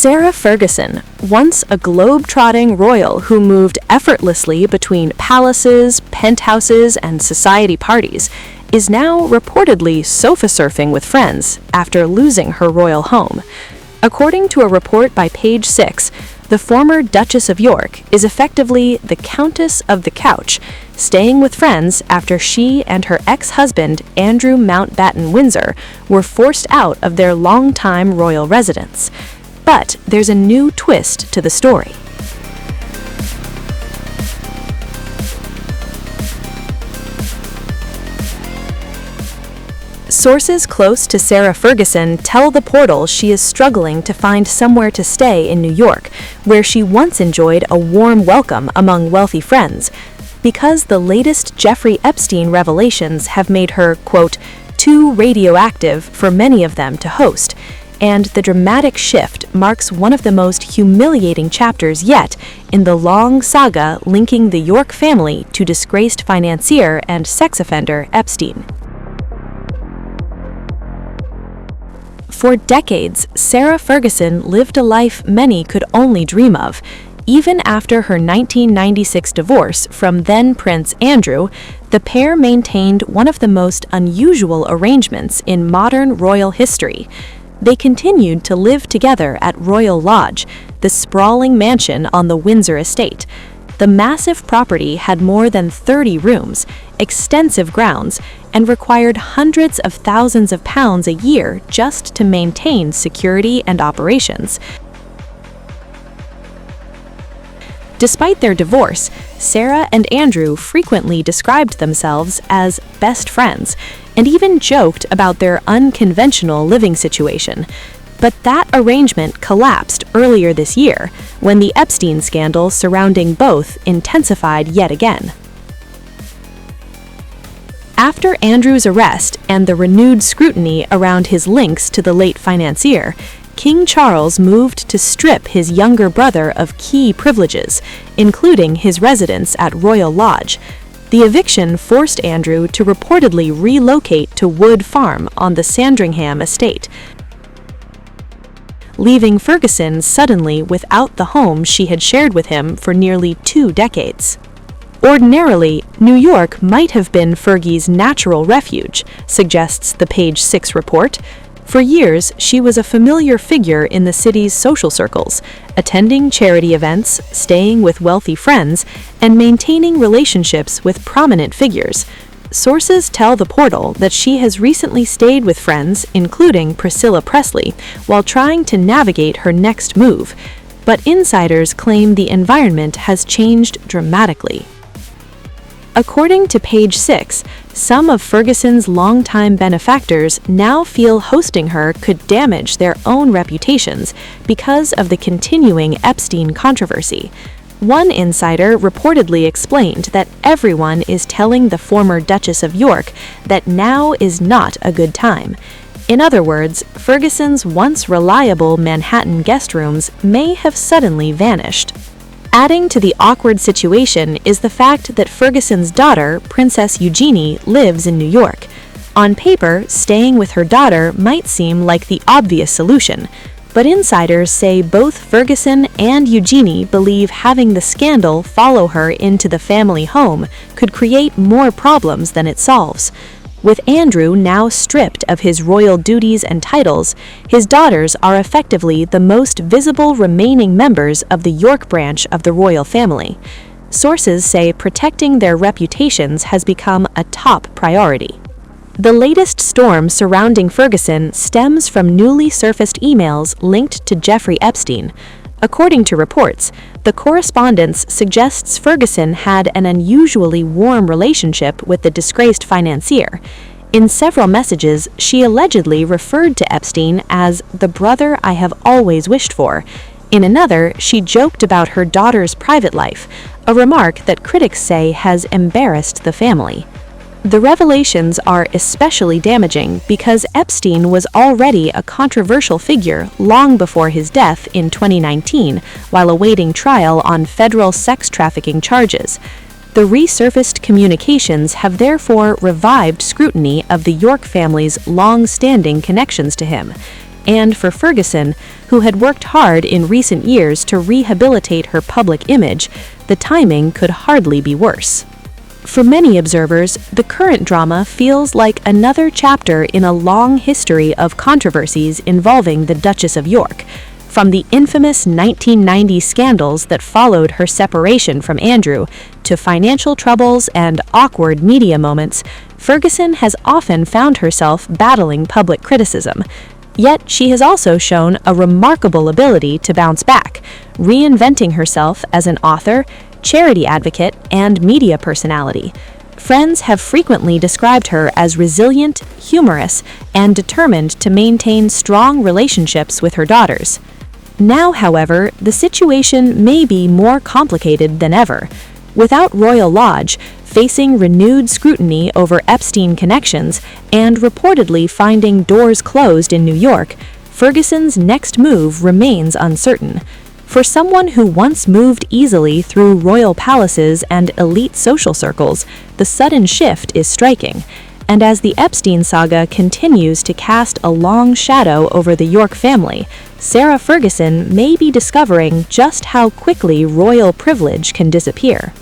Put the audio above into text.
Sarah Ferguson, once a globe-trotting royal who moved effortlessly between palaces, penthouses, and society parties, is now reportedly sofa surfing with friends after losing her royal home. According to a report by Page 6, the former Duchess of York is effectively the Countess of the Couch, staying with friends after she and her ex-husband Andrew Mountbatten-Windsor were forced out of their longtime royal residence. But there's a new twist to the story. Sources close to Sarah Ferguson tell the portal she is struggling to find somewhere to stay in New York, where she once enjoyed a warm welcome among wealthy friends, because the latest Jeffrey Epstein revelations have made her, quote, too radioactive for many of them to host, and the dramatic shift marks one of the most humiliating chapters yet in the long saga linking the York family to disgraced financier and sex offender Epstein. For decades, Sarah Ferguson lived a life many could only dream of. Even after her 1996 divorce from then-Prince Andrew, the pair maintained one of the most unusual arrangements in modern royal history. They continued to live together at Royal Lodge, the sprawling mansion on the Windsor estate. The massive property had more than 30 rooms, extensive grounds, and required hundreds of thousands of pounds a year just to maintain security and operations. Despite their divorce, Sarah and Andrew frequently described themselves as best friends, and even joked about their unconventional living situation. But that arrangement collapsed earlier this year, when the Epstein scandal surrounding both intensified yet again. After Andrew's arrest and the renewed scrutiny around his links to the late financier, King Charles moved to strip his younger brother of key privileges, including his residence at Royal Lodge. The eviction forced Andrew to reportedly relocate to Wood Farm on the Sandringham estate, leaving Ferguson suddenly without the home she had shared with him for nearly 2 decades. Ordinarily, New York might have been Fergie's natural refuge, suggests the Page 6 report. For years, she was a familiar figure in the city's social circles, attending charity events, staying with wealthy friends, and maintaining relationships with prominent figures. Sources tell the portal that she has recently stayed with friends, including Priscilla Presley, while trying to navigate her next move. But insiders claim the environment has changed dramatically. According to Page 6, some of Ferguson's longtime benefactors now feel hosting her could damage their own reputations because of the continuing Epstein controversy. One insider reportedly explained that everyone is telling the former Duchess of York that now is not a good time. In other words, Ferguson's once reliable Manhattan guest rooms may have suddenly vanished. Adding to the awkward situation is the fact that Ferguson's daughter, Princess Eugenie, lives in New York. On paper, staying with her daughter might seem like the obvious solution, but insiders say both Ferguson and Eugenie believe having the scandal follow her into the family home could create more problems than it solves. With Andrew now stripped of his royal duties and titles, his daughters are effectively the most visible remaining members of the York branch of the royal family. Sources say protecting their reputations has become a top priority. The latest storm surrounding Ferguson stems from newly surfaced emails linked to Jeffrey Epstein. According to reports, the correspondence suggests Ferguson had an unusually warm relationship with the disgraced financier. In several messages, she allegedly referred to Epstein as the brother I have always wished for. In another, she joked about her daughter's private life, a remark that critics say has embarrassed the family. The revelations are especially damaging because Epstein was already a controversial figure long before his death in 2019 while awaiting trial on federal sex trafficking charges. The resurfaced communications have therefore revived scrutiny of the York family's long-standing connections to him. and for Ferguson, who had worked hard in recent years to rehabilitate her public image, the timing could hardly be worse. For many observers, the current drama feels like another chapter in a long history of controversies involving the Duchess of York. From the infamous 1990 scandals that followed her separation from Andrew to financial troubles and awkward media moments, Ferguson has often found herself battling public criticism. Yet she has also shown a remarkable ability to bounce back, reinventing herself as an author, charity advocate, and media personality. Friends have frequently described her as resilient, humorous, and determined to maintain strong relationships with her daughters. Now, however, the situation may be more complicated than ever. Without Royal Lodge, facing renewed scrutiny over Epstein connections, and reportedly finding doors closed in New York, Ferguson's next move remains uncertain. For someone who once moved easily through royal palaces and elite social circles, the sudden shift is striking. And as the Epstein saga continues to cast a long shadow over the York family, Sarah Ferguson may be discovering just how quickly royal privilege can disappear.